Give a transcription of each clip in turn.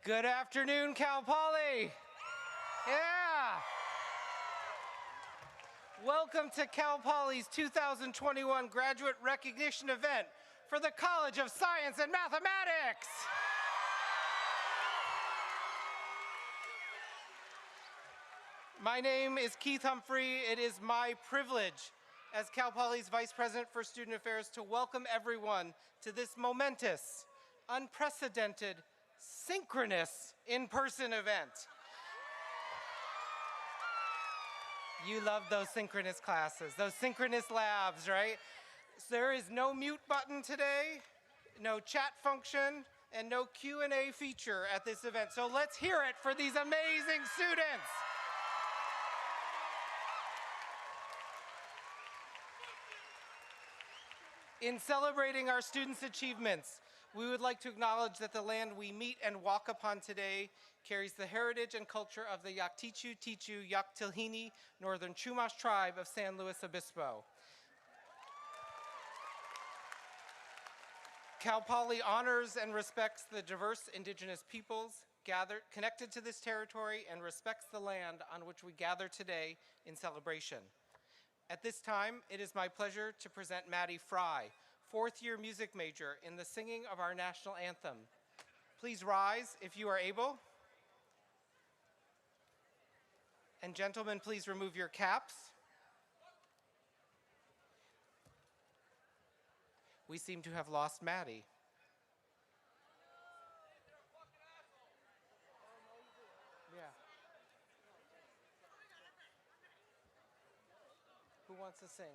Good afternoon, Cal Poly. Yeah. Welcome to Cal Poly's 2021 graduate recognition event for the College of Science and Mathematics. My name is Keith Humphrey. It is my privilege as Cal Poly's Vice President for Student Affairs to welcome everyone to this momentous, unprecedented, synchronous in-person event. You love those synchronous classes, those synchronous labs, right? So there is no mute button today, no chat function, and no Q&A feature at this event. So let's hear it for these amazing students. In celebrating our students' achievements, we would like to acknowledge that the land we meet and walk upon today carries the heritage and culture of the Yaktichu Tichu Yaktilhini Northern Chumash tribe of San Luis Obispo. Cal Poly honors and respects the diverse indigenous peoples connected to this territory and respects the land on which we gather today in celebration. At this time, it is my pleasure to present Maddie Fry, fourth-year music major in the singing of our national anthem. Please rise if you are able. And gentlemen, please remove your caps. We seem to have lost Maddie. Yeah. Who wants to sing?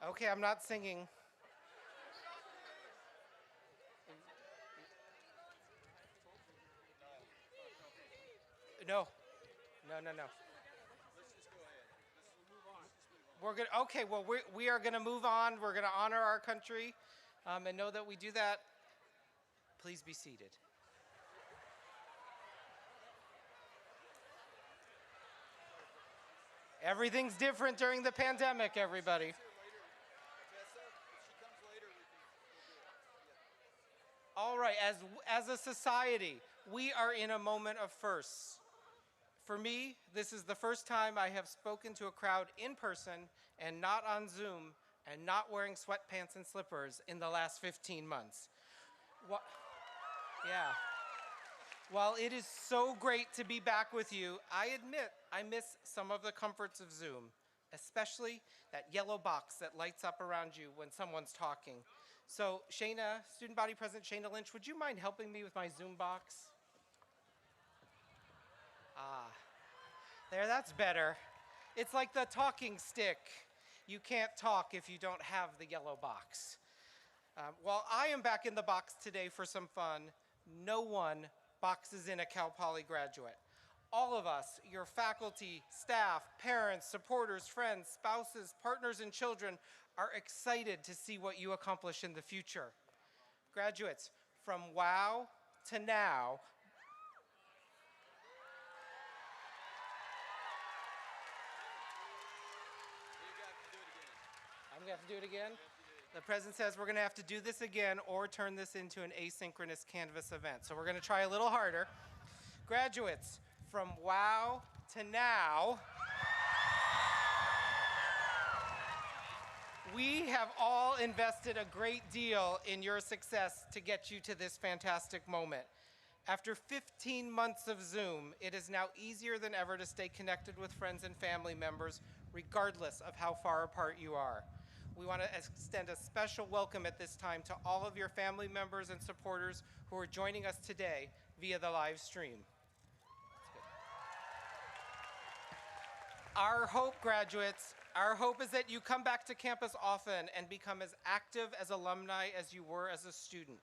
Okay, I'm not singing. No. Let's just go ahead. Let's move on. We're gonna. Okay. Well, we are going to move on. We're going to honor our country, and know that we do that. Please be seated. Everything's different during the pandemic, everybody. All right, as a society, we are in a moment of firsts. For me, this is the first time I have spoken to a crowd in person and not on Zoom and not wearing sweatpants and slippers in the last 15 months. Yeah. While it is so great to be back with you, I admit I miss some of the comforts of Zoom, especially that yellow box that lights up around you when someone's talking. So Shayna, Student Body President Shayna Lynch, would you mind helping me with my Zoom box? There, that's better. It's like the talking stick. You can't talk if you don't have the yellow box. While I am back in the box today for some fun, no one boxes in a Cal Poly graduate. All of us, your faculty, staff, parents, supporters, friends, spouses, partners, and children are excited to see what you accomplish in the future. Graduates, from wow to now, I'm going to have to do it again? The president says we're going to have to do this again or turn this into an asynchronous Canvas event. So we're going to try a little harder. Graduates, from wow to now, we have all invested a great deal in your success to get you to this fantastic moment. After 15 months of Zoom, it is now easier than ever to stay connected with friends and family members, regardless of how far apart you are. We want to extend a special welcome at this time to all of your family members and supporters who are joining us today via the live stream. Our hope, graduates, our hope is that you come back to campus often and become as active as alumni as you were as a student.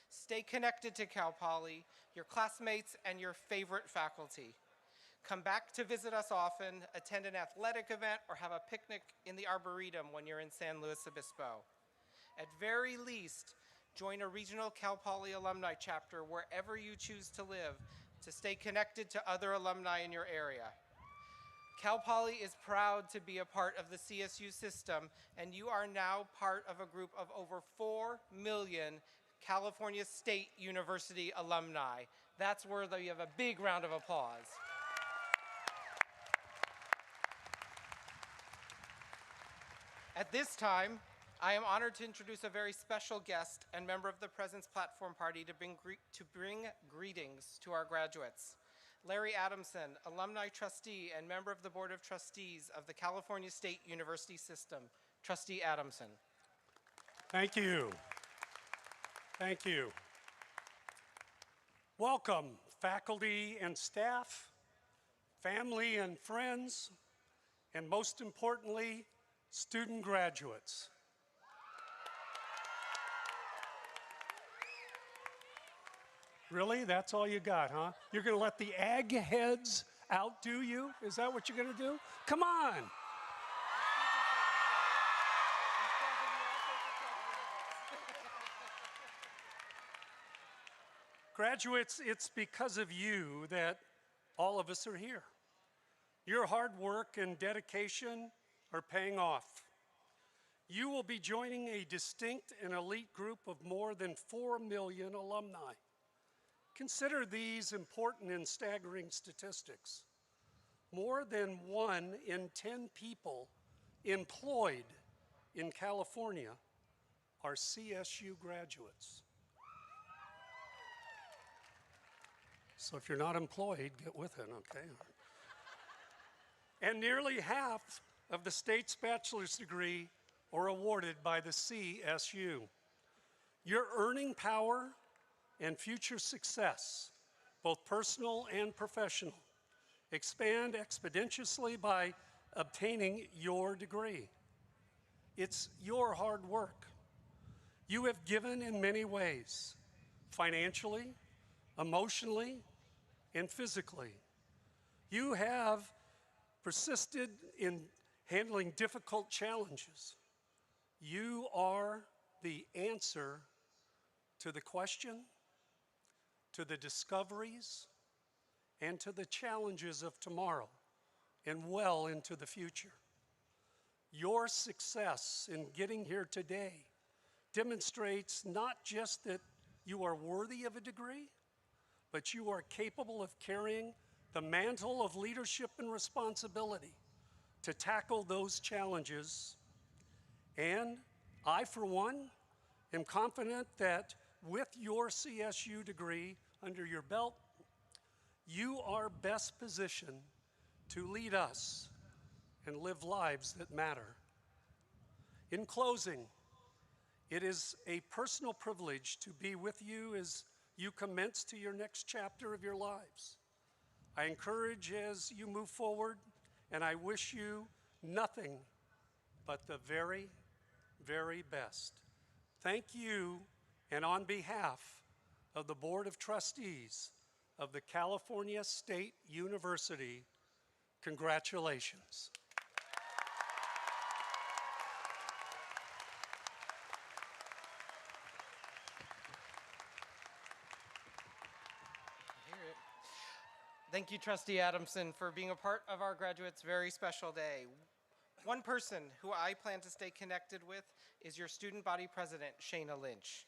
Stay connected to Cal Poly, your classmates, and your favorite faculty. Come back to visit us often, attend an athletic event, or have a picnic in the Arboretum when you're in San Luis Obispo. At very least, join a regional Cal Poly alumni chapter wherever you choose to live to stay connected to other alumni in your area. Cal Poly is proud to be a part of the CSU system, and you are now part of a group of over 4 million California State University alumni. That's worthy of a big round of applause. At this time, I am honored to introduce a very special guest and member of the President's Platform Party to bring greetings to our graduates. Larry Adamson, alumni trustee and member of the Board of Trustees of the California State University System. Trustee Adamson. Thank you. Thank you. Welcome, faculty and staff, family and friends, and most importantly, student graduates. Really? That's all you got, huh? You're going to let the ag heads outdo you? Is that what you're going to do? Come on. Graduates, it's because of you that all of us are here. Your hard work and dedication are paying off. You will be joining a distinct and elite group of more than 4 million alumni. Consider these important and staggering statistics. More than 1 in 10 people employed in California are CSU graduates. So if you're not employed, get with it, okay? And nearly half of the state's bachelor's degree are awarded by the CSU. Your earning power and future success, both personal and professional, expand exponentially by obtaining your degree. It's your hard work. You have given in many ways, financially, emotionally, and physically. You have persisted in handling difficult challenges. You are the answer to the question, to the discoveries, and to the challenges of tomorrow and well into the future. Your success in getting here today demonstrates not just that you are worthy of a degree, but you are capable of carrying the mantle of leadership and responsibility to tackle those challenges. And I, for one, am confident that with your CSU degree under your belt, you are best positioned to lead us and live lives that matter. In closing, it is a personal privilege to be with you as you commence to your next chapter of your lives. I encourage as you move forward, and I wish you nothing but the very, very best. Thank you, and on behalf of the Board of Trustees of the California State University, congratulations. Thank you, Trustee Adamson, for being a part of our graduates' very special day. One person who I plan to stay connected with is your student body president, Shayna Lynch.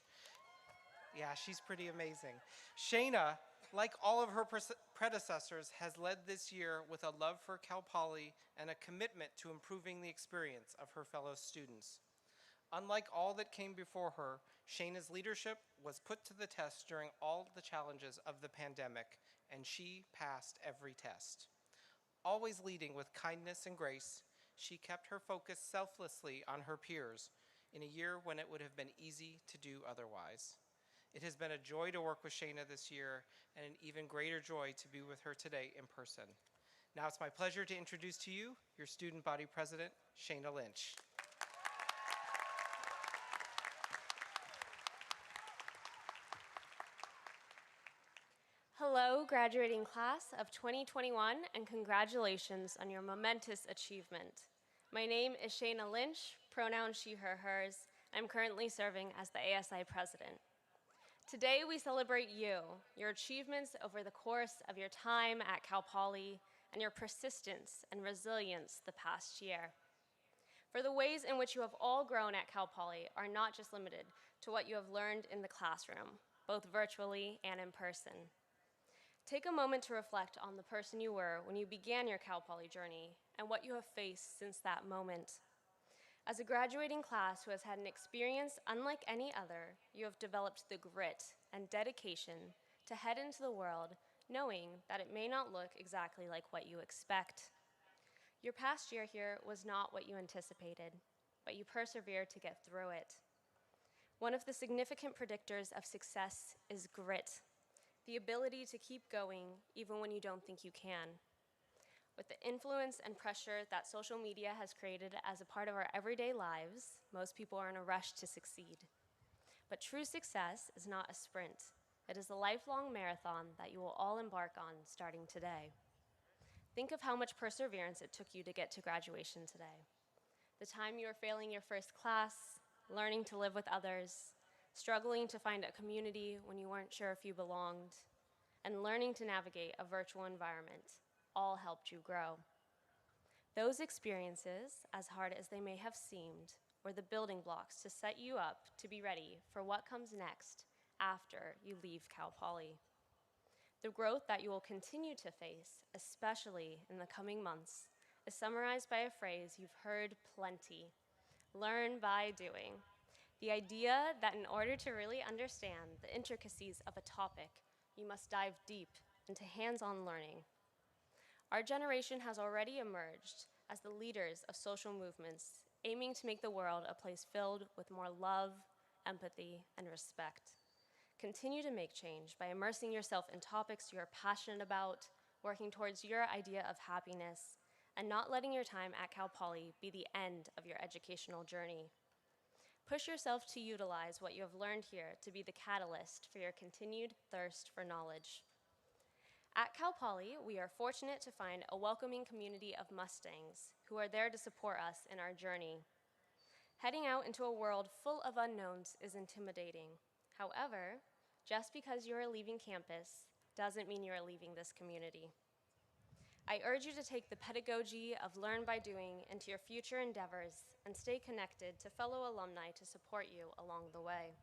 Yeah, she's pretty amazing. Shayna, like all of her predecessors, has led this year with a love for Cal Poly and a commitment to improving the experience of her fellow students. Unlike all that came before her, Shayna's leadership was put to the test during all the challenges of the pandemic, and she passed every test. Always leading with kindness and grace, she kept her focus selflessly on her peers in a year when it would have been easy to do otherwise. It has been a joy to work with Shayna this year, and an even greater joy to be with her today in person. Now it's my pleasure to introduce to you your student body president, Shayna Lynch. Hello, graduating class of 2021, and congratulations on your momentous achievement. My name is Shayna Lynch, pronouns she, her, hers. I'm currently serving as the ASI president. Today we celebrate you, your achievements over the course of your time at Cal Poly, and your persistence and resilience the past year. For the ways in which you have all grown at Cal Poly are not just limited to what you have learned in the classroom, both virtually and in person. Take a moment to reflect on the person you were when you began your Cal Poly journey and what you have faced since that moment. As a graduating class who has had an experience unlike any other, you have developed the grit and dedication to head into the world knowing that it may not look exactly like what you expect. Your past year here was not what you anticipated, but you persevered to get through it. One of the significant predictors of success is grit, the ability to keep going even when you don't think you can. With the influence and pressure that social media has created as a part of our everyday lives, most people are in a rush to succeed. But true success is not a sprint. It is a lifelong marathon that you will all embark on starting today. Think of how much perseverance it took you to get to graduation today. The time you were failing your first class, learning to live with others, struggling to find a community when you weren't sure if you belonged, and learning to navigate a virtual environment all helped you grow. Those experiences, as hard as they may have seemed, were the building blocks to set you up to be ready for what comes next after you leave Cal Poly. The growth that you will continue to face, especially in the coming months, is summarized by a phrase you've heard plenty: learn by doing. The idea that in order to really understand the intricacies of a topic, you must dive deep into hands-on learning. Our generation has already emerged as the leaders of social movements, aiming to make the world a place filled with more love, empathy, and respect. Continue to make change by immersing yourself in topics you are passionate about, working towards your idea of happiness, and not letting your time at Cal Poly be the end of your educational journey. Push yourself to utilize what you have learned here to be the catalyst for your continued thirst for knowledge. At Cal Poly, we are fortunate to find a welcoming community of Mustangs who are there to support us in our journey. Heading out into a world full of unknowns is intimidating. However, just because you are leaving campus doesn't mean you are leaving this community. I urge you to take the pedagogy of learn by doing into your future endeavors and stay connected to fellow alumni to support you along the way.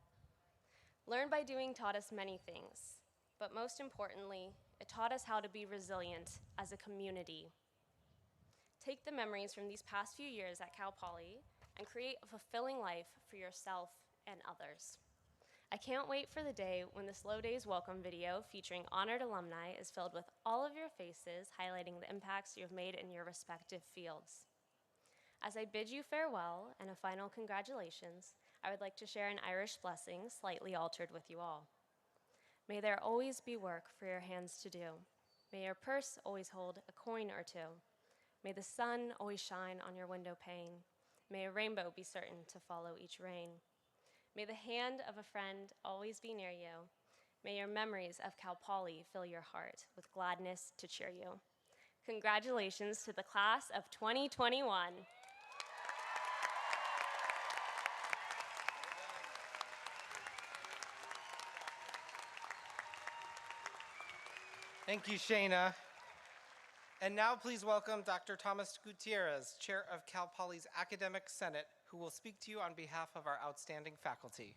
Learn by doing taught us many things, but most importantly, it taught us how to be resilient as a community. Take the memories from these past few years at Cal Poly and create a fulfilling life for yourself and others. I can't wait for the day when the Slow Days welcome video featuring honored alumni is filled with all of your faces highlighting the impacts you have made in your respective fields. As I bid you farewell and a final congratulations, I would like to share an Irish blessing slightly altered with you all. May there always be work for your hands to do. May your purse always hold a coin or two. May the sun always shine on your window pane. May a rainbow be certain to follow each rain. May the hand of a friend always be near you. May your memories of Cal Poly fill your heart with gladness to cheer you. Congratulations to the class of 2021. Thank you, Shayna. And now please welcome Dr. Thomas Gutierrez, Chair of Cal Poly's Academic Senate, who will speak to you on behalf of our outstanding faculty.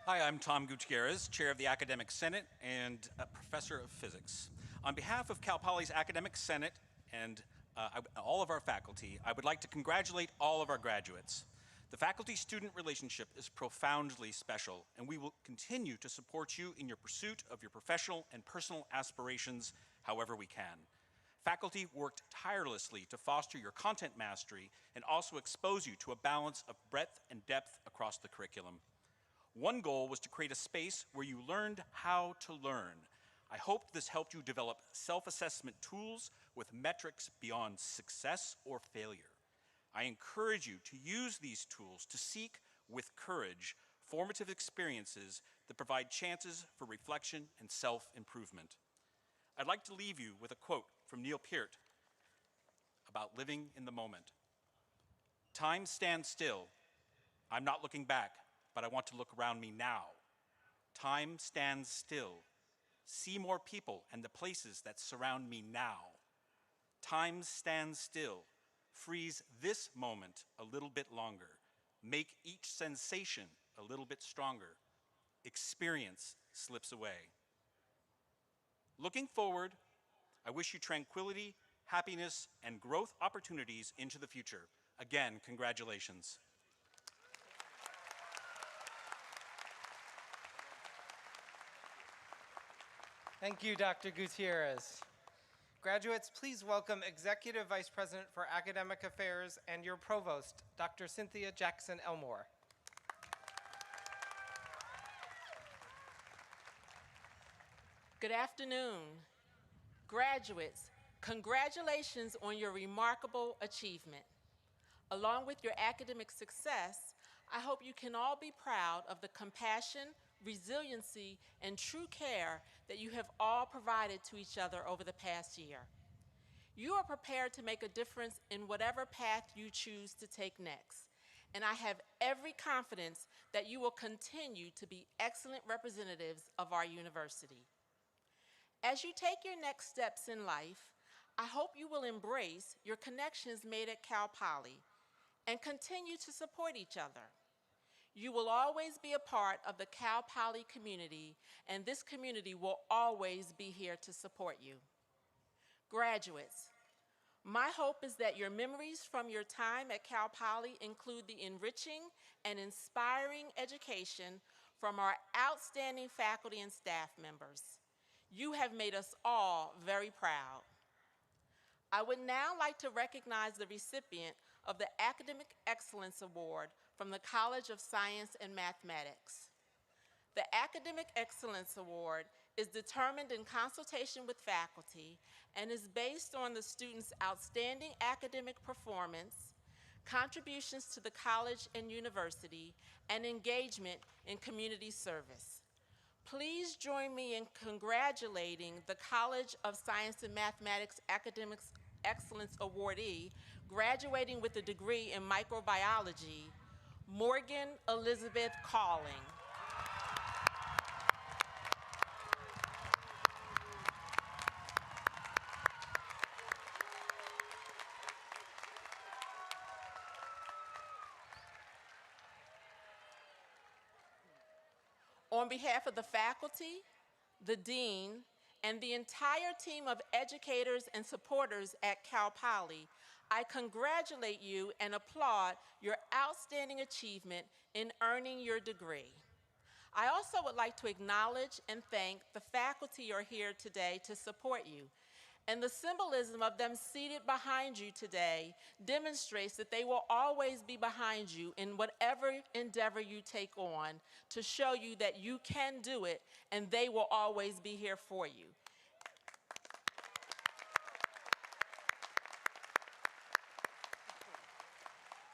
Hi, I'm Tom Gutierrez, Chair of the Academic Senate and a Professor of Physics. On behalf of Cal Poly's Academic Senate and all of our faculty, I would like to congratulate all of our graduates. The faculty-student relationship is profoundly special, and we will continue to support you in your pursuit of your professional and personal aspirations however we can. Faculty worked tirelessly to foster your content mastery and also expose you to a balance of breadth and depth across the curriculum. One goal was to create a space where you learned how to learn. I hope this helped you develop self-assessment tools with metrics beyond success or failure. I encourage you to use these tools to seek, with courage, formative experiences that provide chances for reflection and self-improvement. I'd like to leave you with a quote from Neil Peart about living in the moment. Time stands still. I'm not looking back, but I want to look around me now. Time stands still. See more people and the places that surround me now. Time stands still. Freeze this moment a little bit longer. Make each sensation a little bit stronger. Experience slips away. Looking forward, I wish you tranquility, happiness, and growth opportunities into the future. Again, congratulations. Thank you, Dr. Gutierrez. Graduates, please welcome Executive Vice President for Academic Affairs and your Provost, Dr. Cynthia Jackson Elmore. Good afternoon. Graduates, congratulations on your remarkable achievement. Along with your academic success, I hope you can all be proud of the compassion, resiliency, and true care that you have all provided to each other over the past year. You are prepared to make a difference in whatever path you choose to take next, and I have every confidence that you will continue to be excellent representatives of our university. As you take your next steps in life, I hope you will embrace your connections made at Cal Poly and continue to support each other. You will always be a part of the Cal Poly community, and this community will always be here to support you. Graduates, my hope is that your memories from your time at Cal Poly include the enriching and inspiring education from our outstanding faculty and staff members. You have made us all very proud. I would now like to recognize the recipient of the Academic Excellence Award from the College of Science and Mathematics. The Academic Excellence Award is determined in consultation with faculty and is based on the student's outstanding academic performance, contributions to the college and university, and engagement in community service. Please join me in congratulating the College of Science and Mathematics Academic Excellence Awardee, graduating with a degree in microbiology, Morgan Elizabeth Calling. On behalf of the faculty, the dean, and the entire team of educators and supporters at Cal Poly, I congratulate you and applaud your outstanding achievement in earning your degree. I also would like to acknowledge and thank the faculty who are here today to support you. And the symbolism of them seated behind you today demonstrates that they will always be behind you in whatever endeavor you take on to show you that you can do it, and they will always be here for you.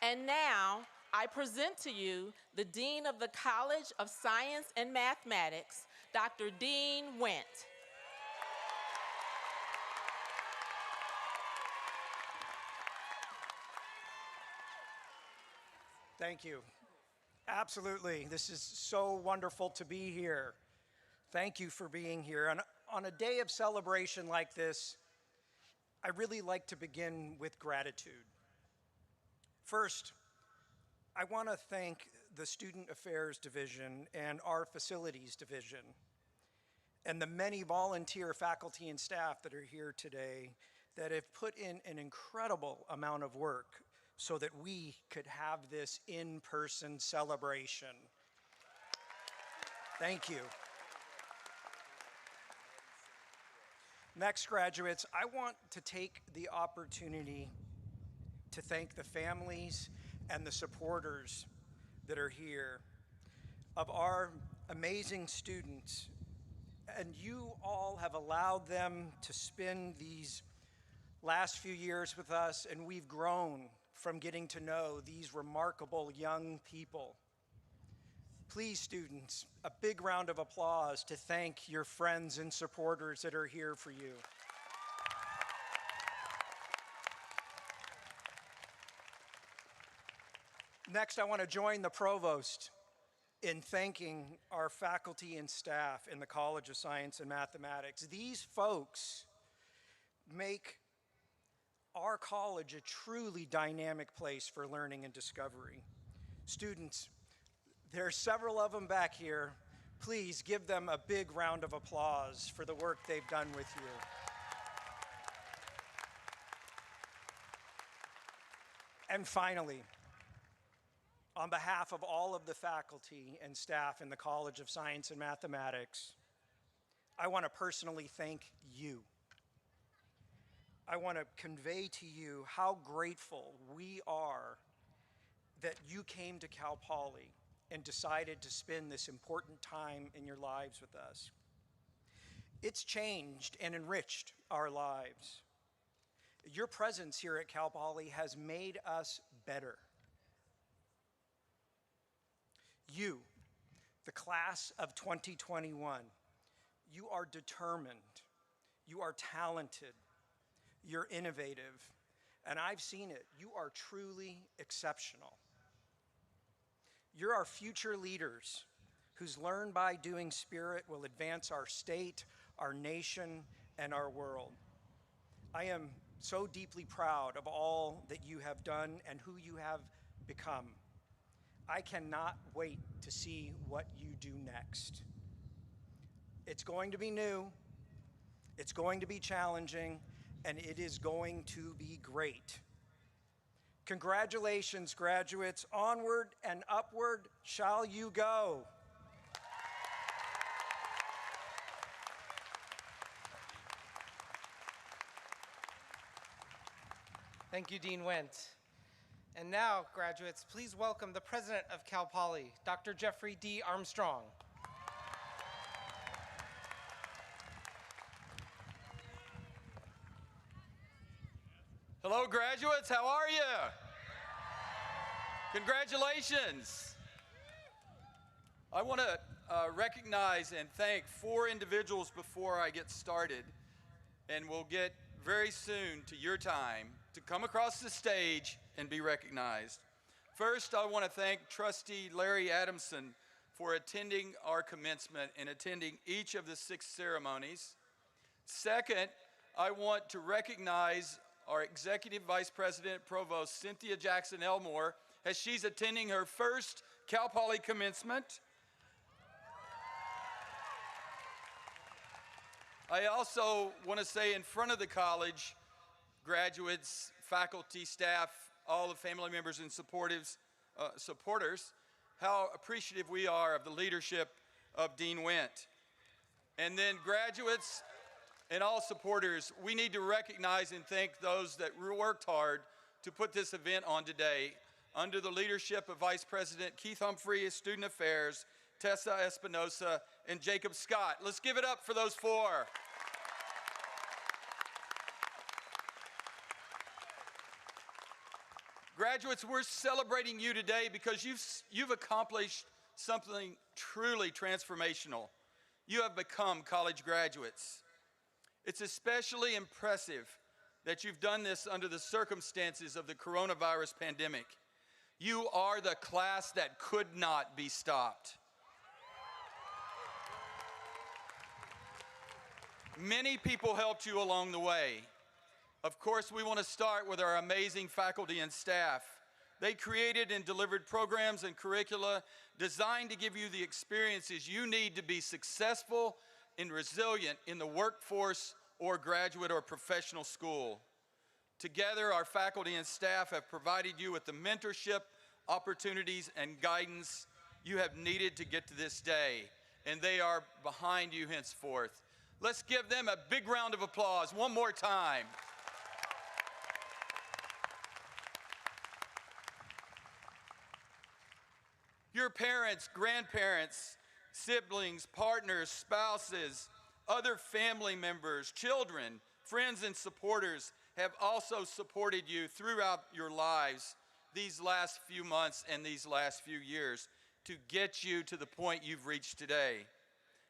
And now, I present to you the Dean of the College of Science and Mathematics, Dr. Dean Went. Thank you. Absolutely. This is so wonderful to be here. Thank you for being here. And on a day of celebration like this, I really like to begin with gratitude. First, I want to thank the Student Affairs Division and our Facilities Division and the many volunteer faculty and staff that are here today that have put in an incredible amount of work so that we could have this in-person celebration. Thank you. Next, graduates, I want to take the opportunity to thank the families and the supporters that are here of our amazing students. And you all have allowed them to spend these last few years with us, and we've grown from getting to know these remarkable young people. Please, students, a big round of applause to thank your friends and supporters that are here for you. Next, I want to join the provost in thanking our faculty and staff in the College of Science and Mathematics. These folks make our college a truly dynamic place for learning and discovery. Students, there are several of them back here. Please give them a big round of applause for the work they've done with you. And finally, on behalf of all of the faculty and staff in the College of Science and Mathematics, I want to personally thank you. I want to convey to you how grateful we are that you came to Cal Poly and decided to spend this important time in your lives with us. It's changed and enriched our lives. Your presence here at Cal Poly has made us better. You, the class of 2021, you are determined, you are talented, you're innovative, and I've seen it. You are truly exceptional. You're our future leaders whose learn by doing spirit will advance our state, our nation, and our world. I am so deeply proud of all that you have done and who you have become. I cannot wait to see what you do next. It's going to be new, it's going to be challenging, and it is going to be great. Congratulations, graduates. Onward and upward shall you go. Thank you, Dean Wendt. And now, graduates, please welcome the president of Cal Poly, Dr. Jeffrey D. Armstrong. Hello, graduates. How are you? Congratulations. I want to recognize and thank 4 individuals before I get started, and we'll get very soon to your time to come across the stage and be recognized. First, I want to thank Trustee Larry Adamson for attending our commencement and attending each of the 6 ceremonies. Second, I want to recognize our Executive Vice President Provost Cynthia Jackson Elmore as she's attending her first Cal Poly commencement. I also want to say in front of the college, graduates, faculty, staff, all the family members and supporters, how appreciative we are of the leadership of Dean Wendt. And then graduates and all supporters, we need to recognize and thank those that worked hard to put this event on today under the leadership of Vice President Keith Humphrey, Student Affairs, Tessa Espinosa, and Jacob Scott. Let's give it up for those 4. Graduates, we're celebrating you today because you've accomplished something truly transformational. You have become college graduates. It's especially impressive that you've done this under the circumstances of the coronavirus pandemic. You are the class that could not be stopped. Many people helped you along the way. Of course, we want to start with our amazing faculty and staff. They created and delivered programs and curricula designed to give you the experiences you need to be successful and resilient in the workforce or graduate or professional school. Together, our faculty and staff have provided you with the mentorship, opportunities, and guidance you have needed to get to this day, and they are behind you henceforth. Let's give them a big round of applause one more time. Your parents, grandparents, siblings, partners, spouses, other family members, children, friends, and supporters have also supported you throughout your lives these last few months and these last few years to get you to the point you've reached today.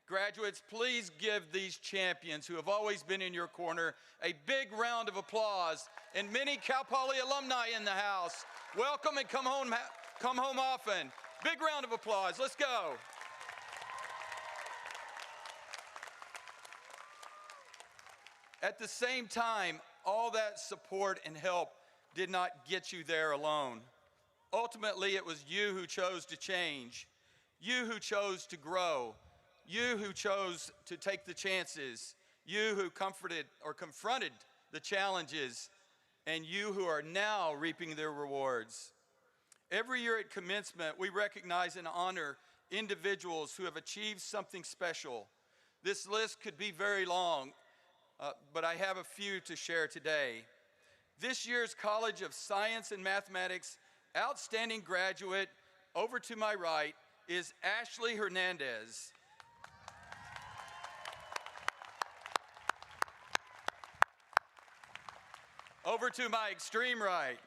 Graduates, please give these champions who have always been in your corner a big round of applause, and many Cal Poly alumni in the house. Welcome and come home often. Big round of applause. Let's go. At the same time, all that support and help did not get you there alone. Ultimately, it was you who chose to change, you who chose to grow, you who chose to take the chances, you who comforted or confronted the challenges, and you who are now reaping their rewards. Every year at commencement, we recognize and honor individuals who have achieved something special. This list could be very long, but I have a few to share today. This year's College of Science and Mathematics outstanding graduate, over to my right, is Ashley Hernandez. Over to my extreme right,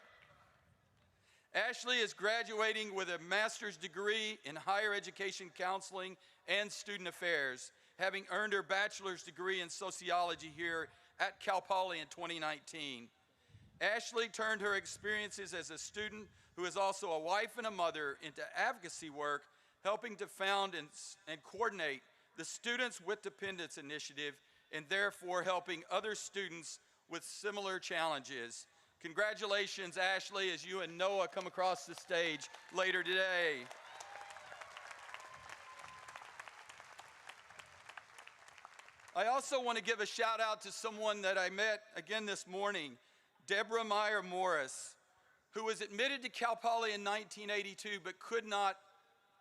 Ashley is graduating with a master's degree in higher education counseling and student affairs, having earned her bachelor's degree in sociology here at Cal Poly in 2019. Ashley turned her experiences as a student who is also a wife and a mother into advocacy work, helping to found and coordinate the Students with Dependents Initiative, and therefore helping other students with similar challenges. Congratulations, Ashley, as you and Noah come across the stage later today. I also want to give a shout out to someone that I met again this morning, Deborah Meyer Morris, who was admitted to Cal Poly in 1982 but could not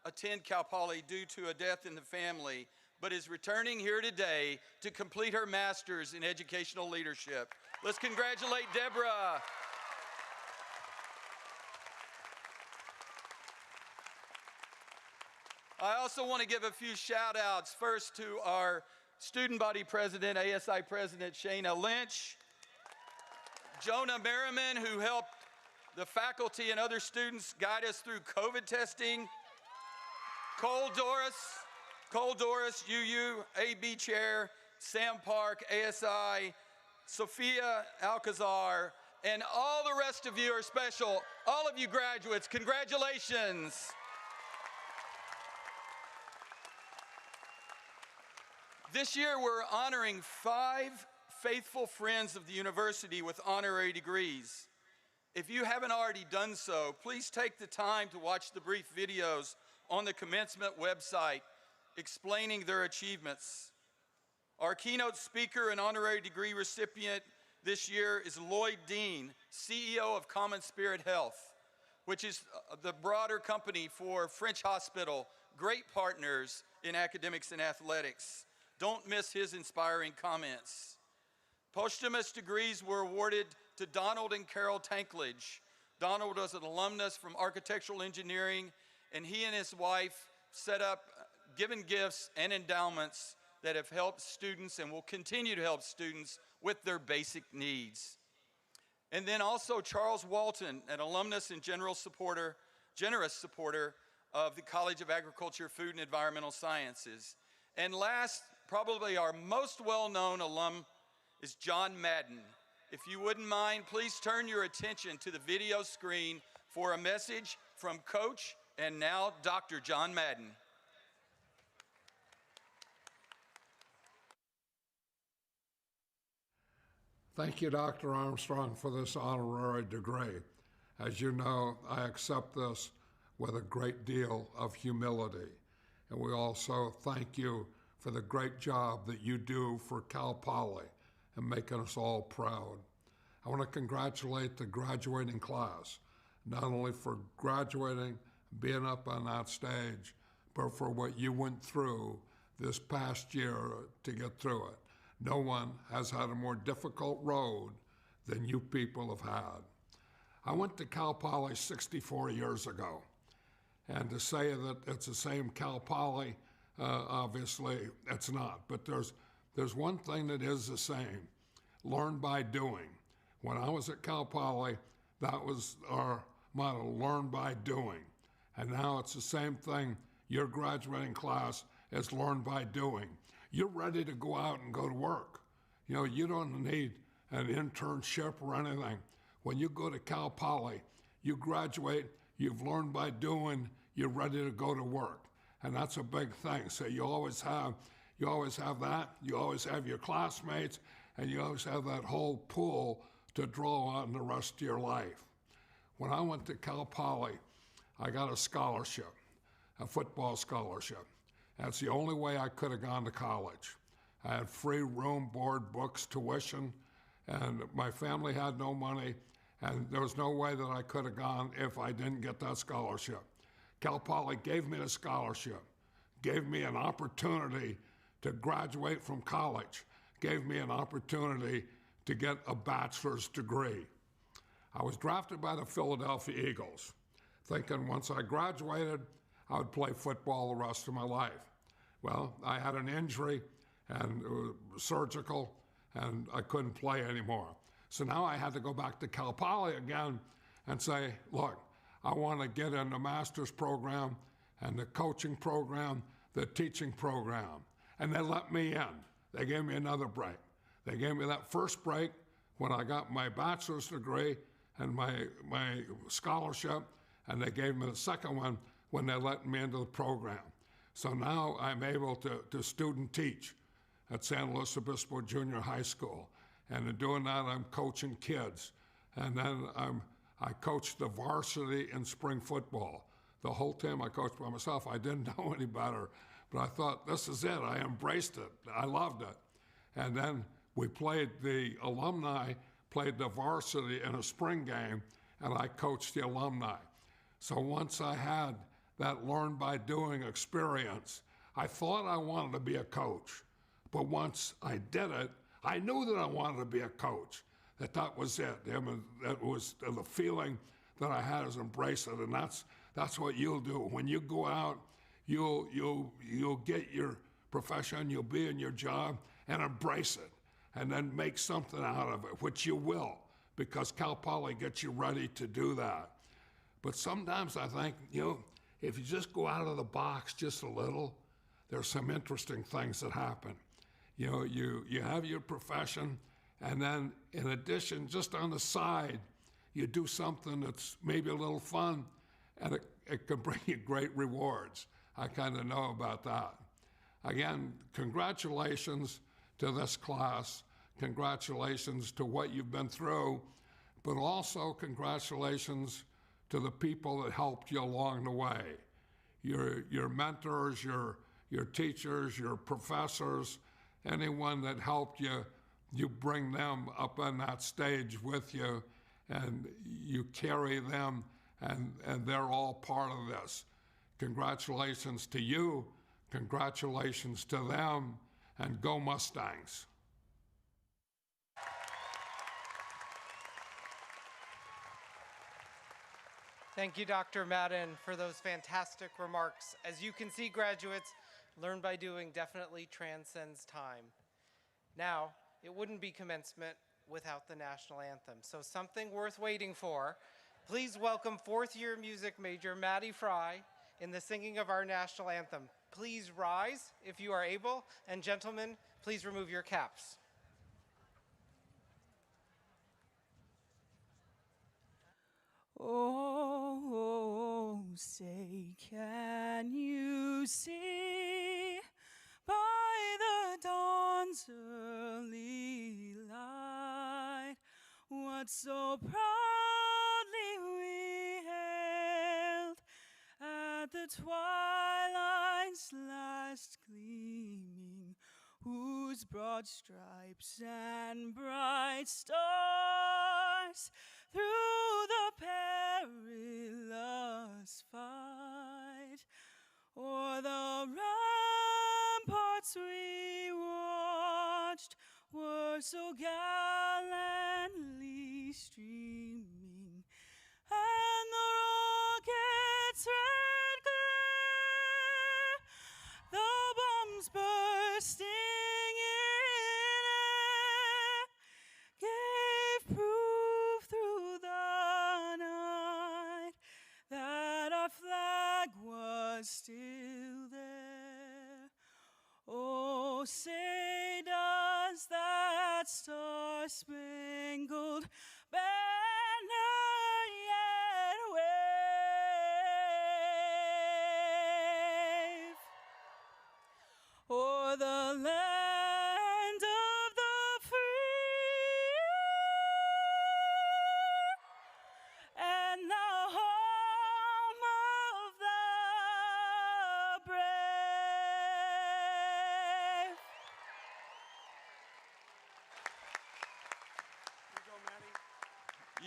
attend Cal Poly due to a death in the family, but is returning here today to complete her master's in educational leadership. Let's congratulate Deborah. I also want to give a few shout outs first to our student body president, ASI President Shayna Lynch, Jonah Merriman, who helped the faculty and other students guide us through COVID testing, Cole Doris, UU, AB Chair, Sam Park, ASI, Sophia Alcazar, and all the rest of you are special. All of you graduates, congratulations. This year we're honoring 5 faithful friends of the university with honorary degrees. If you haven't already done so, please take the time to watch the brief videos on the Commencement website explaining their achievements. Our keynote speaker and honorary degree recipient this year is Lloyd Dean, CEO of Common Spirit Health, which is the broader company for French Hospital, great partners in academics and athletics. Don't miss his inspiring comments. Posthumous degrees were awarded to Donald and Carol Tankledge. Donald was an alumnus from architectural engineering, and he and his wife set up given gifts and endowments that have helped students and will continue to help students with their basic needs. And then also Charles Walton, an alumnus and generous supporter of the College of Agriculture, Food, and Environmental Sciences. And last, probably our most well-known alum is John Madden. If you wouldn't mind, please turn your attention to the video screen for a message from Coach and now Dr. John Madden. Thank you, Dr. Armstrong, for this honorary degree. As you know, I accept this with a great deal of humility. And we also thank you for the great job that you do for Cal Poly and making us all proud. I want to congratulate the graduating class, not only for graduating, being up on that stage, but for what you went through this past year to get through it. No one has had a more difficult road than you people have had. I went to Cal Poly 64 years ago, and to say that it's the same Cal Poly, obviously it's not, but there's one thing that is the same: learn by doing. When I was at Cal Poly, that was our motto, learn by doing. And now it's the same thing. Your graduating class is learn by doing. You're ready to go out and go to work. You know, you don't need an internship or anything. When you go to Cal Poly, you graduate, you've learned by doing, you're ready to go to work. And that's a big thing. So you always have that. You always have your classmates, and you always have that whole pool to draw on the rest of your life. When I went to Cal Poly, I got a scholarship, a football scholarship. That's the only way I could have gone to college. I had free room, board, books, tuition, and my family had no money, and there was no way that I could have gone if I didn't get that scholarship. Cal Poly gave me the scholarship, gave me an opportunity to graduate from college, gave me an opportunity to get a bachelor's degree. I was drafted by the Philadelphia Eagles, thinking once I graduated, I would play football the rest of my life. Well, I had an injury, and it was surgical, and I couldn't play anymore. So now I had to go back to Cal Poly again and say, look, I want to get in the master's program and the coaching program, the teaching program. And they let me in. They gave me another break. They gave me that first break when I got my bachelor's degree and my scholarship, and they gave me the second one when they let me into the program. So now I'm able to student teach at San Luis Obispo Junior High School. And in doing that, I'm coaching kids. And then I coached the varsity in spring football. The whole team I coached by myself. I didn't know any better, but I thought, this is it. I embraced it. I loved it. And then we played, the alumni played the varsity in a spring game, and I coached the alumni. So once I had that learn by doing experience, I thought I wanted to be a coach. But once I did it, I knew that I wanted to be a coach, that was it. That was the feeling that I had, is embrace it. And that's what you'll do. When you go out, you'll get your profession, you'll be in your job, and embrace it. And then make something out of it, which you will, because Cal Poly gets you ready to do that. But sometimes I think, if you just go out of the box just a little, there's some interesting things that happen. You have your profession, and then in addition, just on the side, you do something that's maybe a little fun, and it can bring you great rewards. I kind of know about that. Again, congratulations to this class. Congratulations to what you've been through, but also congratulations to the people that helped you along the way. Your mentors, your teachers, your professors, anyone that helped you, you bring them up on that stage with you, and you carry them, and they're all part of this. Congratulations to you, congratulations to them, and go Mustangs. Thank you, Dr. Madden, for those fantastic remarks. As you can see, graduates, learn by doing definitely transcends time. Now, it wouldn't be commencement without the national anthem, so something worth waiting for. Please welcome fourth-year music major Maddie Fry in the singing of our national anthem. Please rise if you are able, and gentlemen, please remove your caps. Oh, say, can you see by the dawn's early light what so proudly we hailed at the twilight's last gleaming, whose broad stripes and bright stars through the perilous fight o'er the ramparts we watched were so gallantly streaming, and the rocket's red glare, the bombs bursting in air, gave proof through the night that our flag was still there. Oh, say does that star-spangled banner yet wave o'er the land of the free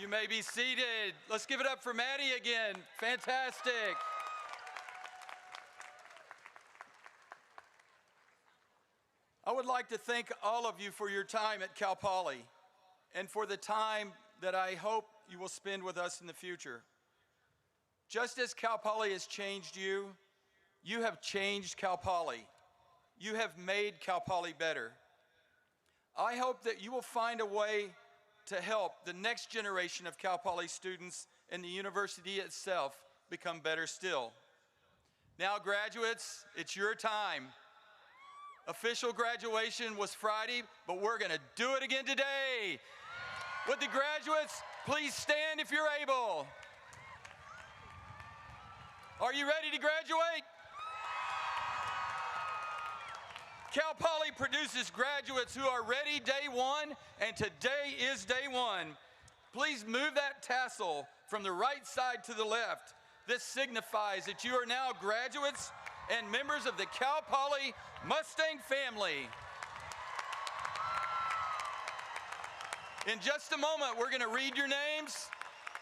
You may be seated. Let's give it up for Maddie again. Fantastic. I would like to thank all of you for your time at Cal Poly and for the time that I hope you will spend with us in the future. Just as Cal Poly has changed you, you have changed Cal Poly. You have made Cal Poly better. I hope that you will find a way to help the next generation of Cal Poly students and the university itself become better still. Now, graduates, it's your time. Official graduation was Friday, but we're going to do it again today. Would the graduates please stand if you're able? Are you ready to graduate? Cal Poly produces graduates who are ready day one, and today is day one. Please move that tassel from the right side to the left. This signifies that you are now graduates and members of the Cal Poly Mustang family. In just a moment, we're going to read your names.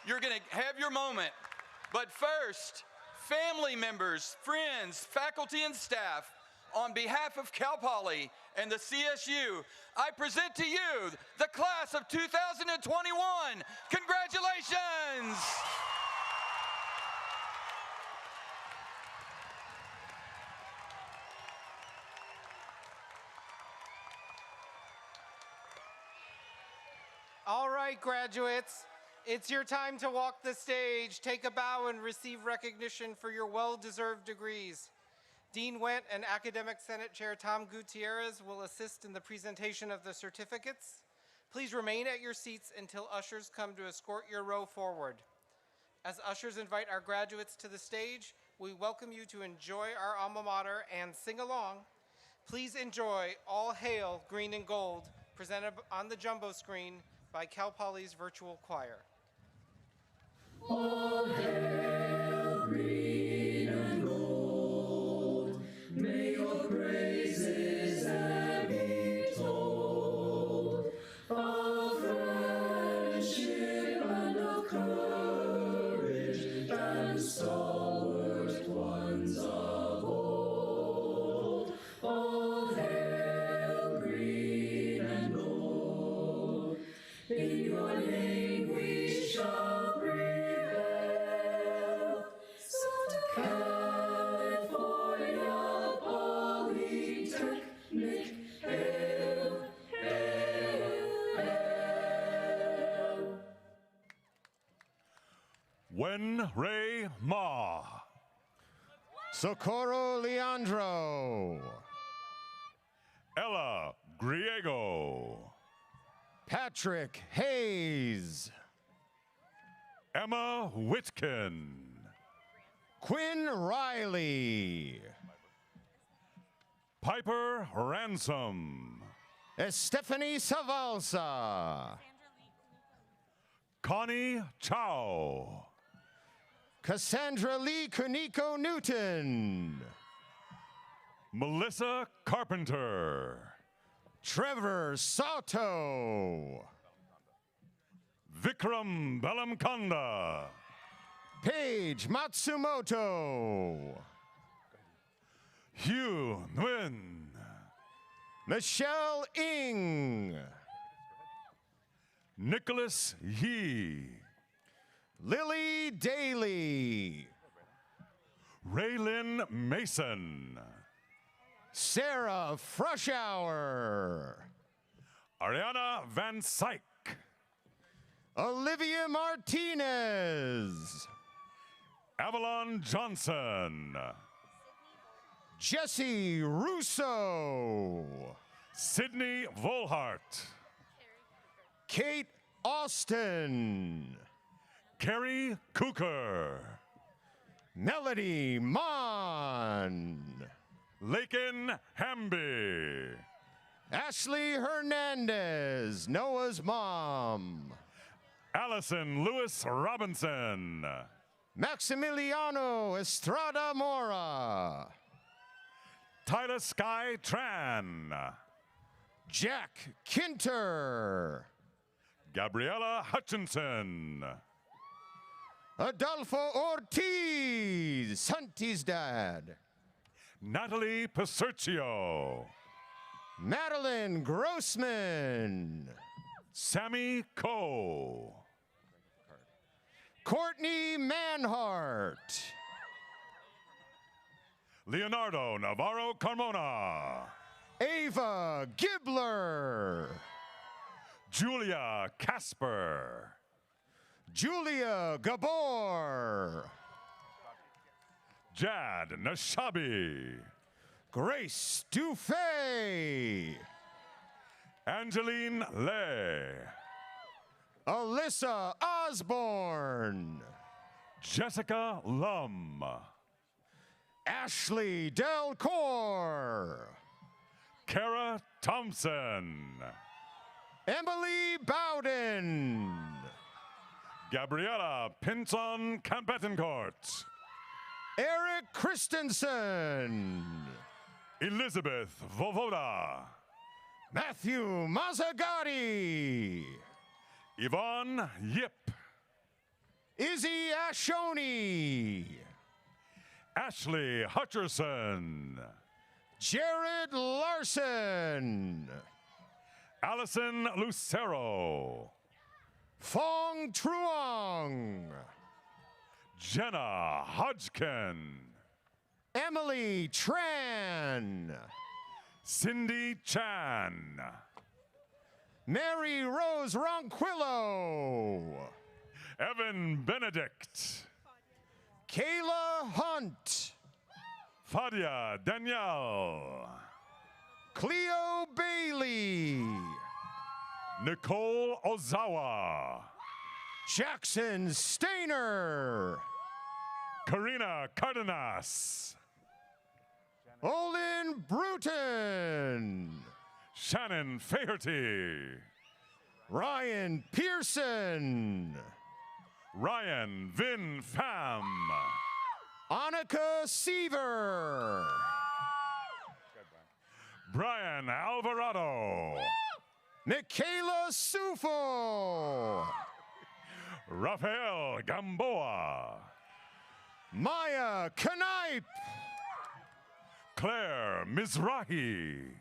You're going to have your moment. But first, family members, friends, faculty, and staff, on behalf of Cal Poly and the CSU, I present to you the class of 2021. Congratulations! All right, graduates, it's your time to walk the stage, take a bow, and receive recognition for your well-deserved degrees. Dean Wendt and Academic Senate Chair Tom Gutierrez will assist in the presentation of the certificates. Please remain at your seats until ushers come to escort your row forward. As ushers invite our graduates to the stage, we welcome you to enjoy our alma mater and sing along. Please enjoy All Hail Green and Gold, presented on the jumbo screen by Cal Poly's virtual choir. All hail green and gold, may your praises ever be told, of friendship and of courage and stalwart ones of old. All hail green and gold, in your name we shall prevail. So to California Polytechnic, hail, hail, hail. Wen Ray Ma. Socorro Leandro. Ella Griego. Patrick Hayes. Emma Whitkin. Quinn Riley. Piper Ransom. Stephanie Savalsa. Connie Chow. Cassandra Lee Kuniko Newton. Melissa Carpenter. Trevor Sato. Vikram Belamkanda. Paige Matsumoto. Hugh Nguyen. Michelle Ng. Nicholas Yee. Lily Daly. Raylyn Mason. Sarah Frushauer. Ariana Van Syke. Olivia Martinez. Avalon Johnson. Jesse Russo. Sydney Volhart. Kate Austin. Carrie Cooker. Melody Mon. Lakin Hamby. Ashley Hernandez, Noah's mom. Allison Lewis Robinson. Maximiliano Estrada Mora. Tyler Sky Tran. Jack Kinter. Gabriella Hutchinson. Adolfo Ortiz, Santi's dad. Natalie Pasercio. Madeline Grossman. Sammy Coe. Courtney Manhart. Leonardo Navarro Carmona. Ava Gibler. Julia Casper. Julia Gabor. Jad Nashabi. Grace Dufay. Angeline Lay. Alyssa Osborne. Jessica Lum. Ashley Delcor. Kara Thompson. Emily Bowden. Gabriella Pinson Campetencourt. Eric Christensen. Elizabeth Vovoda. Matthew Mazzagatti. Yvonne Yip. Izzy Ashoni. Ashley Hutcherson. Jared Larson. Allison Lucero. Fong Truong. Jenna Hodgkin. Emily Tran. Cindy Chan. Mary Rose Ronquillo. Evan Benedict. Kayla Hunt. Fadia Danielle. Cleo Bailey. Nicole Ozawa. Jackson Stainer. Karina Cardenas. Olin Bruton. Shannon Faherty. Ryan Pearson. Ryan Vin Pham. Annika Seaver. Brian Alvarado. Michaela Sufo. Rafael Gamboa. Maya Knipe. Claire Mizrahi.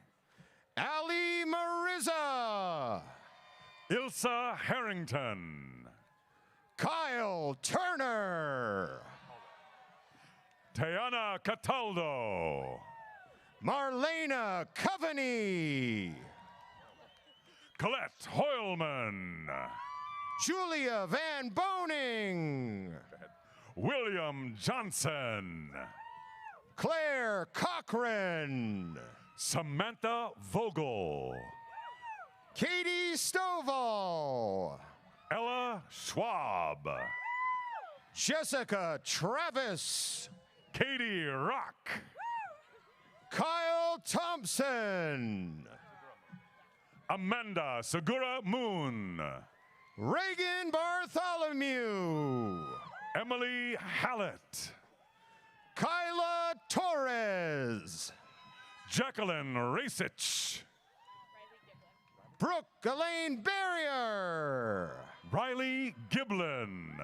Ali Mariza. Ilsa Harrington. Kyle Turner. Tayana Cataldo. Marlena Coveney. Colette Hoylman. Julia Van Boning. William Johnson. Claire Cochran. Samantha Vogel. Katie Stovall. Ella Schwab. Jessica Travis. Katie Rock. Kyle Thompson. Amanda Segura Moon. Reagan Bartholomew. Emily Hallett. Kyla Torres. Jacqueline Rasich. Brooke Elaine Barrier. Riley Giblin.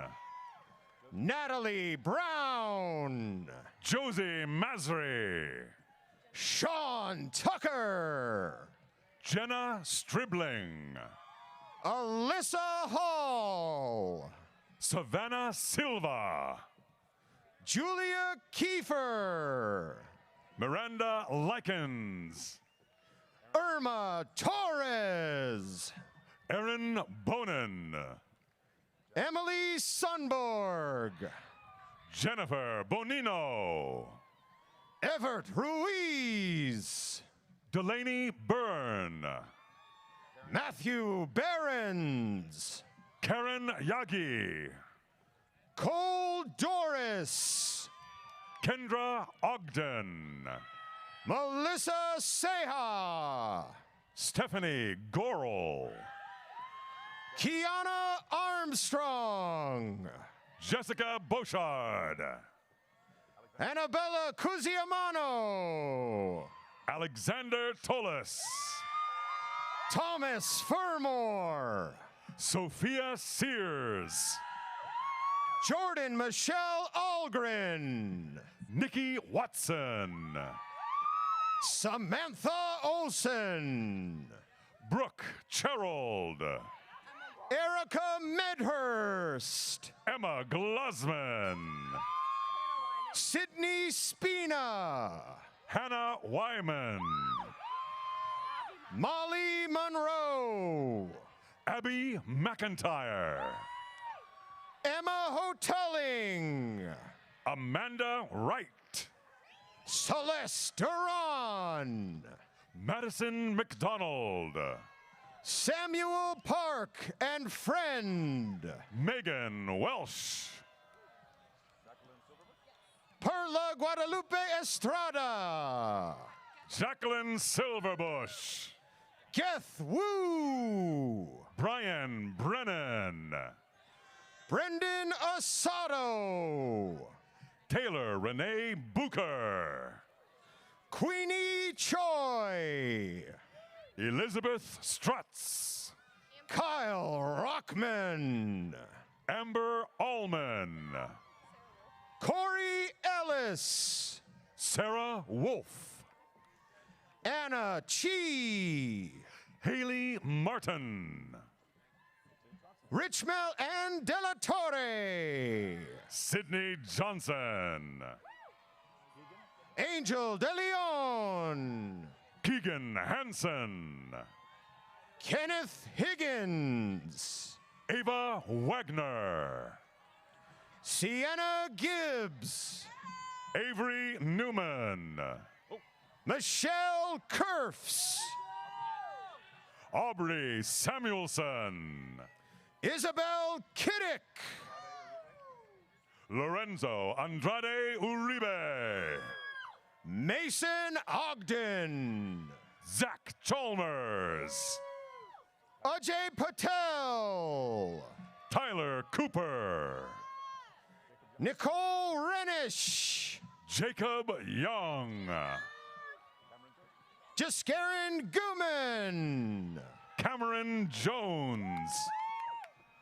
Natalie Brown. Josie Masri. Sean Tucker. Jenna Stribling. Alyssa Hall. Savannah Silva. Julia Kiefer. Miranda Likens. Irma Torres. Erin Bonin. Emily Sunborg. Jennifer Bonino. Everett Ruiz. Delaney Byrne. Matthew Behrens. Karen Yagi. Cole Doris. Kendra Ogden. Melissa Seha. Stephanie Gorel. Kiana Armstrong. Jessica Beauchard. Annabella Cusiamano. Alexander Tolis. Thomas Furmore. Sophia Sears. Jordan Michelle Algren. Nikki Watson. Samantha Olson. Brooke Cherold. Erica Medhurst. Emma Glusman. Sydney Spina. Hannah Wyman. Molly Monroe. Abby McIntyre. Emma Hotelling. Amanda Wright. Celeste Duran. Madison McDonald. Samuel Park and friend. Megan Welsh. Perla Guadalupe Estrada. Jacqueline Silverbush. Geth Woo. Brian Brennan. Brendan Asado. Taylor Renee Booker. Queenie Choi. Elizabeth Strutz. Kyle Rockman. Amber Allman. Corey Ellis. Sarah Wolf. Anna Chi. Haley Martin. Richmel and De La Torre. Sydney Johnson. Angel De Leon. Keegan Hansen. Kenneth Higgins. Ava Wagner. Sienna Gibbs. Avery Newman. Michelle Kerfs. Aubrey Samuelson. Isabel Kiddick. Lorenzo Andrade Uribe. Mason Ogden. Zach Chalmers. Ajay Patel. Tyler Cooper. Nicole Renish. Jacob Young. Jaskarin Guman. Cameron Jones.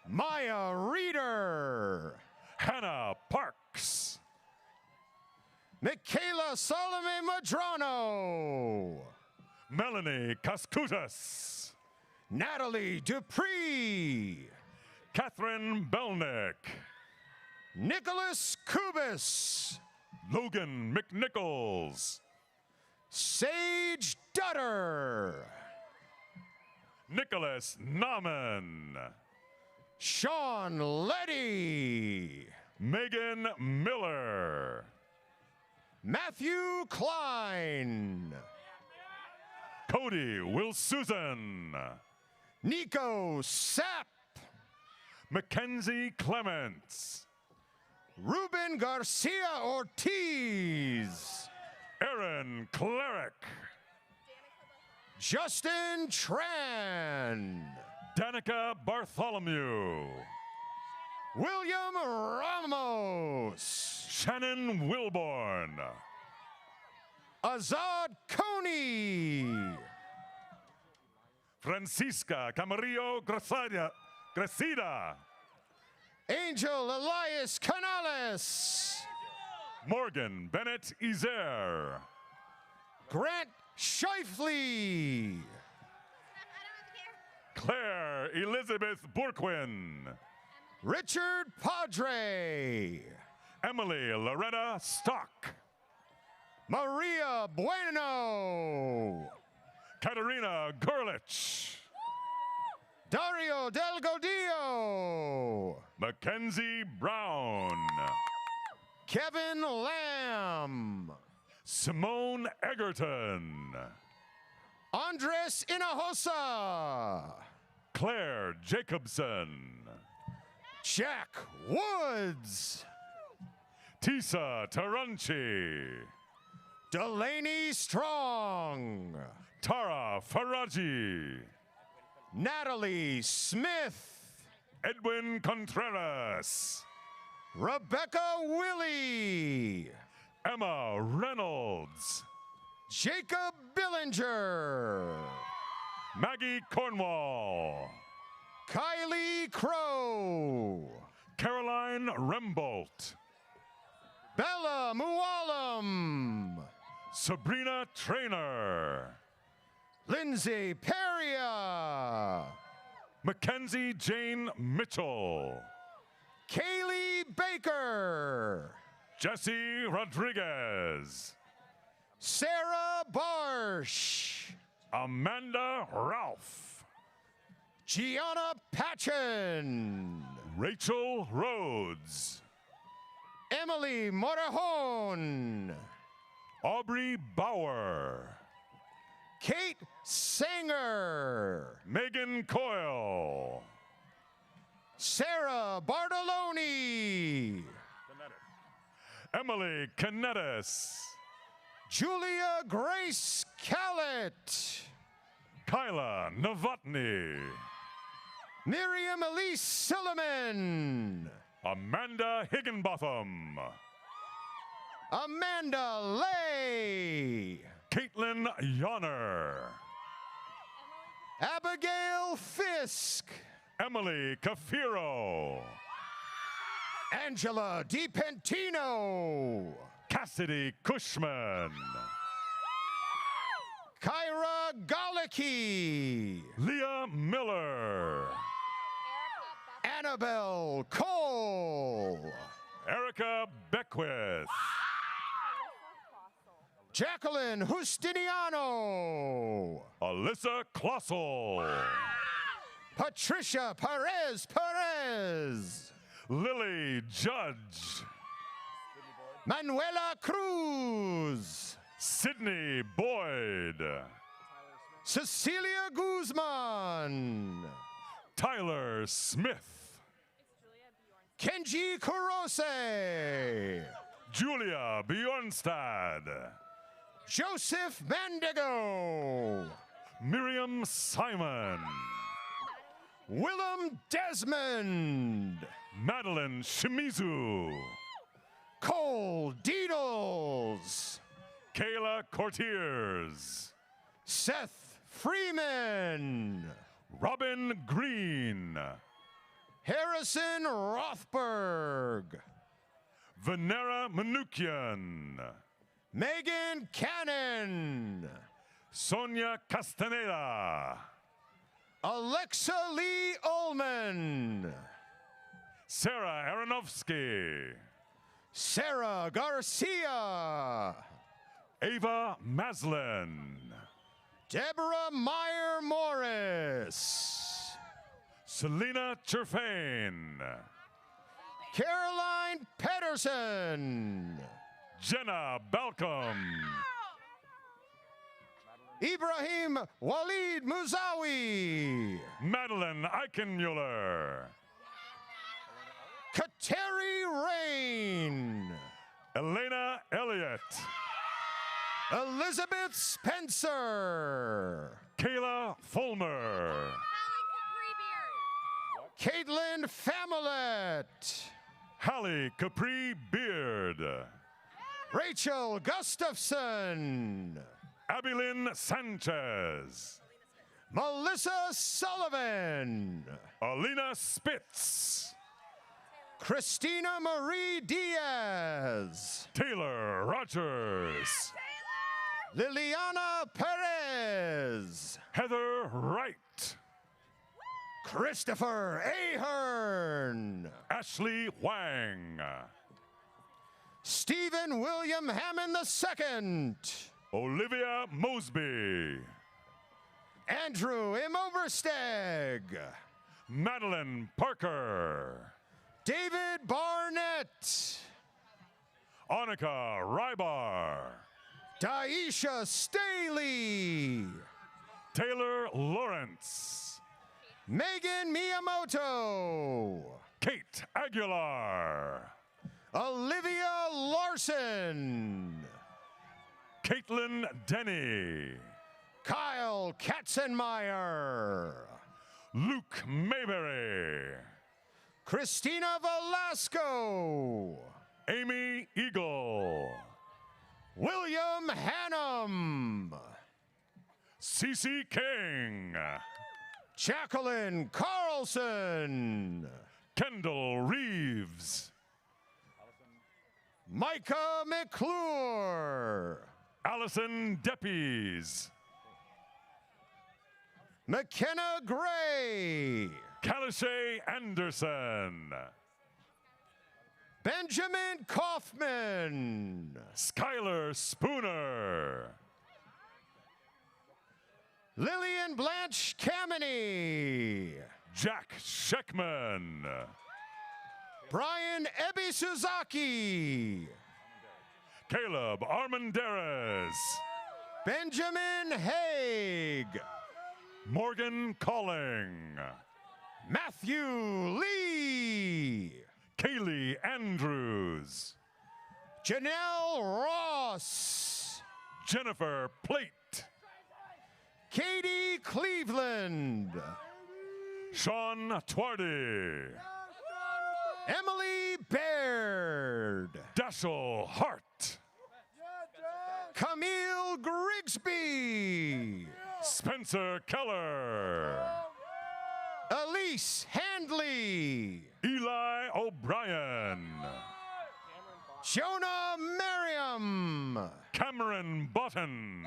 Maya Reeder. Hannah Parks. Michaela Salome Madrano. Melanie Kaskutas. Natalie Dupree. Catherine Belnick. Nicholas Kubis. Logan McNichols. Sage Dutter. Nicholas Nauman. Sean Letty. Megan Miller. Matthew Klein. Cody Will Susan. Nico Sapp. Mackenzie Clements. Ruben Garcia Ortiz. Aaron Cleric. Justin Tran. Danica Bartholomew. William Ramos. Shannon Wilborn. Azad Coney. Francisca Camarillo Gracida. Angel Elias Canales. Morgan Bennett Izer. Grant Shifley. Claire Elizabeth Bourquin. Richard Padre. Emily Loretta Stock. Maria Bueno. Katerina Gurlich. Dario Del Godillo. Mackenzie Brown. Kevin Lamb. Simone Egerton. Andres Hinojosa. Claire Jacobson. Jack Woods. Tisa Taranchi. Delaney Strong. Tara Faraji. Natalie Smith. Edwin Contreras. Rebecca Willie. Emma Reynolds. Jacob Billinger. Maggie Cornwall. Kylie Crow. Caroline Rembolt. Bella Mualam. Sabrina Trainer. Lindsay Peria. Mackenzie Jane Mitchell. Kaylee Baker. Jesse Rodriguez. Sarah Barsh. Amanda Ralph. Gianna Patchen. Rachel Rhodes. Emily Morajon. Aubrey Bauer. Kate Sanger. Megan Coyle. Sarah Bartoloni. Emily Canetis. Julia Grace Callett. Kyla Novotny. Miriam Elise Silliman. Amanda Higginbotham. Amanda Lay. Caitlin Yonner. Abigail Fisk. Emily Cafiro. Angela DiPentino. Cassidy Cushman. Kyra Galicki. Leah Miller. Annabelle Cole. Erica Beckwith. Jacqueline Justiniano. Alyssa Klossel. Patricia Perez. Lily Judge. Manuela Cruz. Sydney Boyd. Cecilia Guzman. Tyler Smith. Kenji Kurose. Julia Bjornstad. Joseph Mandigo. Miriam Simon. Willem Desmond. Madeline Shimizu. Cole Deedles. Kayla Courtiers. Seth Freeman. Robin Green. Harrison Rothberg. Venera Manukian. Megan Cannon. Sonia Castaneda. Alexa Lee Ullman. Sarah Aronofsky. Sarah Garcia. Ava Maslin. Deborah Meyer Morris. Selena Cherfain. Caroline Pedersen. Jenna Balcom. Ibrahim Walid Muzawi. Madeline Eichenmuller. Kateri Rain. Elena Elliott. Elizabeth Spencer. Kayla Fulmer. Caitlin Familet. Hallie Capri Beard. Rachel Gustafson. Abilyn Sanchez. Melissa Sullivan. Alina Spitz. Christina Marie Diaz. Taylor Rogers. Liliana Perez. Heather Wright. Christopher Ahern. Ashley Wang. Stephen William Hammond II. Olivia Mosby. Andrew M. Oversteg. Madeline Parker. David Barnett. Annika Rybar. Daisha Staley. Taylor Lawrence. Megan Miyamoto. Kate Aguilar. Olivia Larson. Caitlin Denny. Kyle Katzenmeyer. Luke Mayberry. Christina Velasco. Amy Eagle. William Hannum. Cece King. Jacqueline Carlson. Kendall Reeves. Micah McClure. Allison Deppies. McKenna Gray. Kalishay Anderson. Benjamin Kaufman. Skylar Spooner. Lillian Blanche Kameny. Jack Scheckman. Brian Ebby Suzaki. Caleb Armanderes. Benjamin Haig. Morgan Calling. Matthew Lee. Kaylee Andrews. Janelle Ross. Jennifer Plate. Katie Cleveland. Sean Twardy. Emily Baird. Dashel Hart. Camille Grigsby. Spencer Keller. Elise Handley. Eli O'Brien. Jonah Merriam. Cameron Button.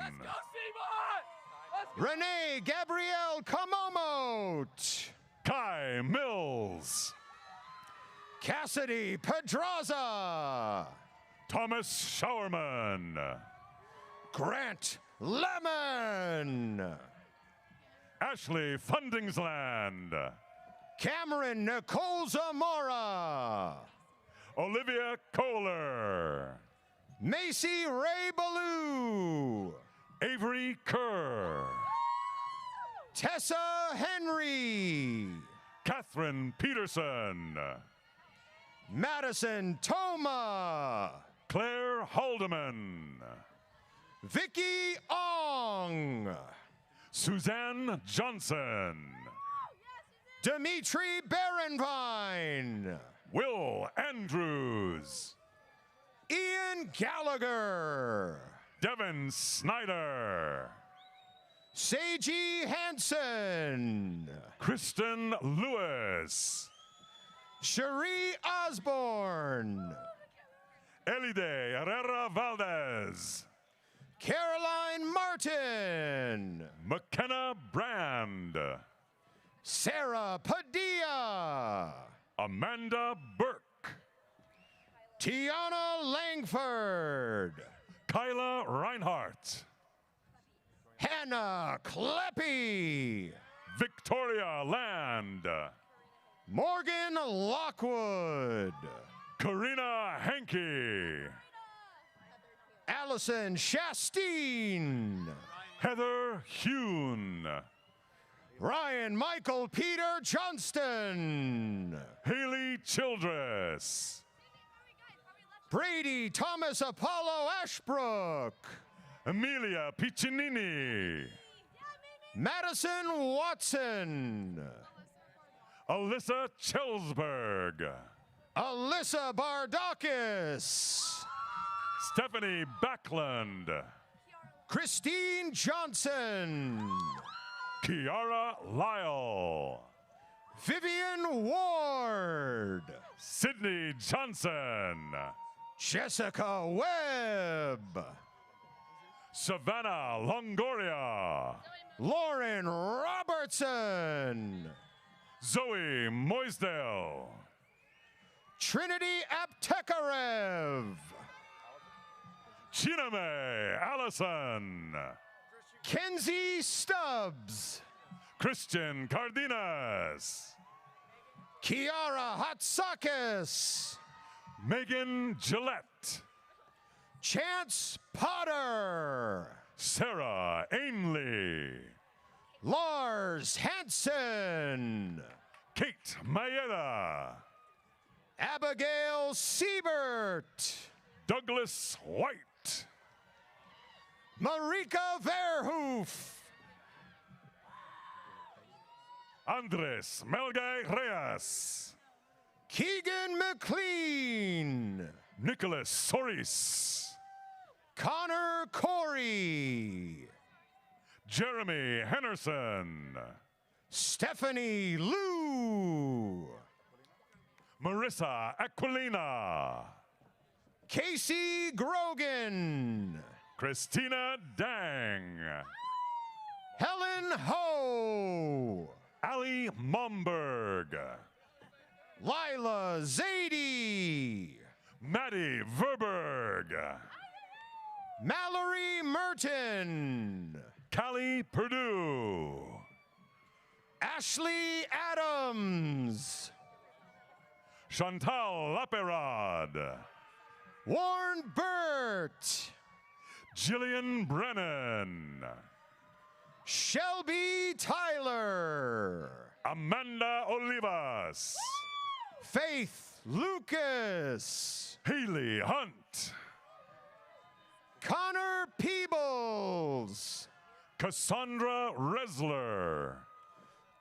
Renee Gabrielle Kamomot. Kai Mills. Cassidy Pedraza. Thomas Showerman. Grant Lemon. Ashley Fundingsland. Cameron Nicole Zamora. Olivia Kohler. Macy Ray Ballou. Avery Kerr. Tessa Henry. Catherine Peterson. Madison Toma. Claire Haldeman. Vicky Ong. Suzanne Johnson. Dimitri Berenvine. Will Andrews. Ian Gallagher. Devin Snyder. Seiji Hansen. Kristen Lewis. Cherie Osborne. Elide Herrera Valdez. Caroline Martin. McKenna Brand. Sarah Padilla. Amanda Burke. Tiana Langford. Kyla Reinhardt. Hannah Kleppy. Victoria Land. Morgan Lockwood. Karina Hankey. Allison Shastine. Heather Hune. Ryan Michael Peter Johnston. Haley Childress. Brady Thomas Apollo Ashbrook. Amelia Piccinini. Madison Watson. Alyssa Chelsberg. Alyssa Bardakis. Stephanie Backlund. Christine Johnson. Kiara Lyle. Vivian Ward. Sydney Johnson. Jessica Webb. Savannah Longoria. Lauren Robertson. Zoe Moisdale. Trinity Aptekarev. Chiname Allison. Kenzie Stubbs. Christian Cardenas. Kiara Hatsakis. Megan Gillette. Chance Potter. Sarah Ainley. Lars Hansen. Kate Maeda. Abigail Siebert. Douglas White. Marika Verhoof. Andres Melgay Reyes. Keegan McLean. Nicholas Soris. Connor Corey. Jeremy Henderson. Stephanie Liu. Marissa Aquilina. Casey Grogan. Christina Dang. Helen Ho. Ali Momberg. Lila Zadie. Maddie Verberg. Mallory Merton. Callie Purdue. Ashley Adams. Chantal Laperad. Warren Burt. Jillian Brennan. Shelby Tyler. Amanda Olivas. Faith Lucas. Haley Hunt. Connor Peebles. Cassandra Resler.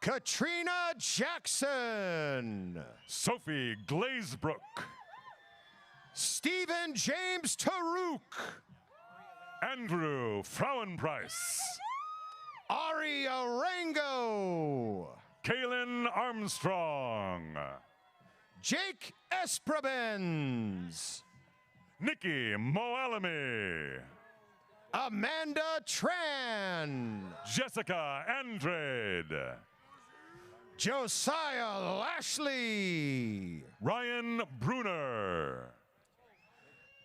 Katrina Jackson. Sophie Glazebrook. Stephen James Taruk. Andrew Frauenprice. Ari Arango. Kaylin Armstrong. Jake Esprabens. Nikki Moalami. Amanda Tran. Jessica Andrade. Josiah Lashley. Ryan Bruner.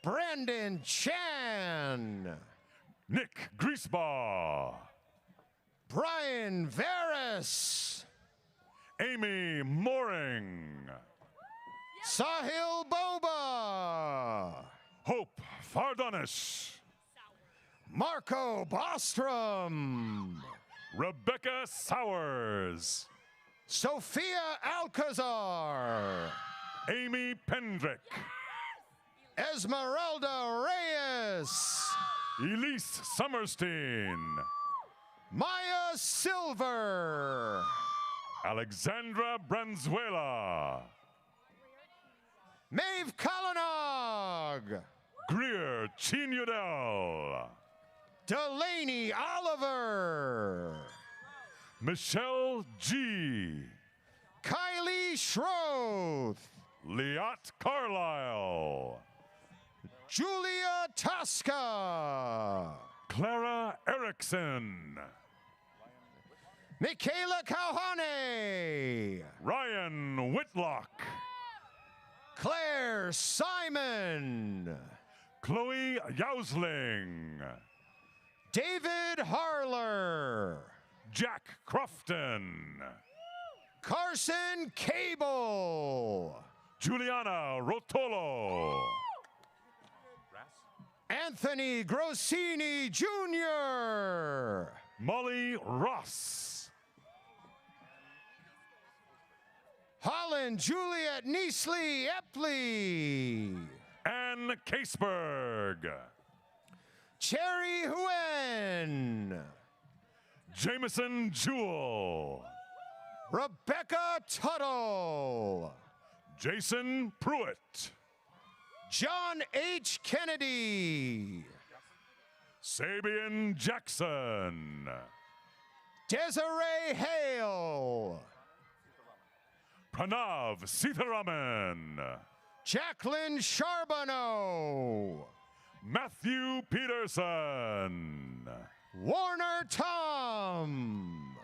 Brandon Chan. Nick Griesbaugh. Brian Veras. Amy Mooring. Sahil Boba. Hope Fardonish. Marco Bostrom. Rebecca Sowers. Sophia Alcazar. Amy Pendrick. Esmeralda Reyes. Elise Summerstein. Maya Silver. Alexandra Branzuela. Maeve Kalanog. Greer Chinudel. Delaney Oliver. Michelle G. Kylie Schroth. Liat Carlisle. Julia Tosca. Clara Erickson. Michaela Kauhane. Ryan Whitlock. Claire Simon. Chloe Yausling. David Harler. Jack Crofton. Carson Cable. Juliana Rotolo. Anthony Grossini Jr. Molly Ross. Holland Juliet Neasley Epley. Ann Caseberg. Cherry Huen. Jameson Jewell. Rebecca Tuttle. Jason Pruitt. John H. Kennedy. Sabian Jackson. Desiree Hale. Pranav Sitharaman. Jacqueline Charbonneau. Matthew Peterson. Warner Tom.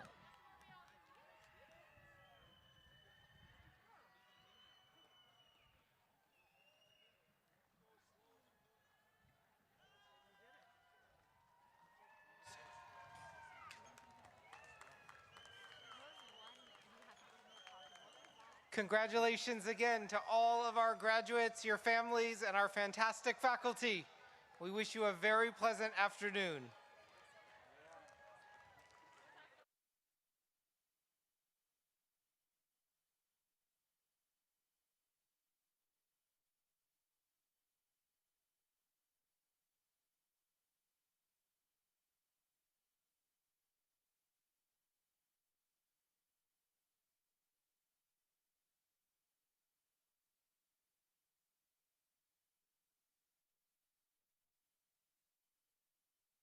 Congratulations again to all of our graduates, your families, and our fantastic faculty. We wish you a very pleasant afternoon.